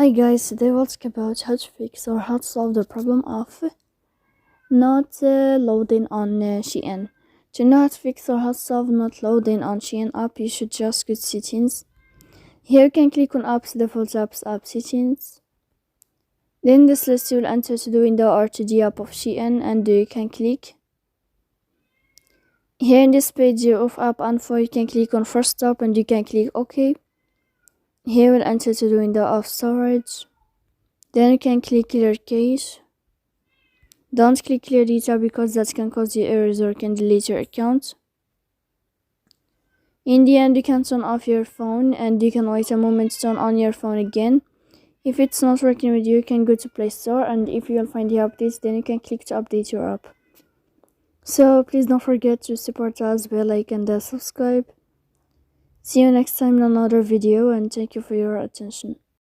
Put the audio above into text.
Hi guys, today we'll talk about how to fix or how to solve the problem of not loading on Shein. To know how to fix or how to solve not loading on Shein app, you should just go to settings. Here you can click on apps, default apps, app settings. Then this list you will enter to the window or to the app of Shein and you can click. Here in this page of app info, you can click on first stop and you can click OK. Here we'll enter to the window of storage. Then you can click clear cache. Don't click clear data because that can cause you errors or can delete your account. In the end, you can turn off your phone and you can wait a moment to turn on your phone again. If it's not working with you can go to Play Store, and if you'll find the updates, then you can click to update your app. So please don't forget to support us by like and subscribe. See you next time in another video, and thank you for your attention.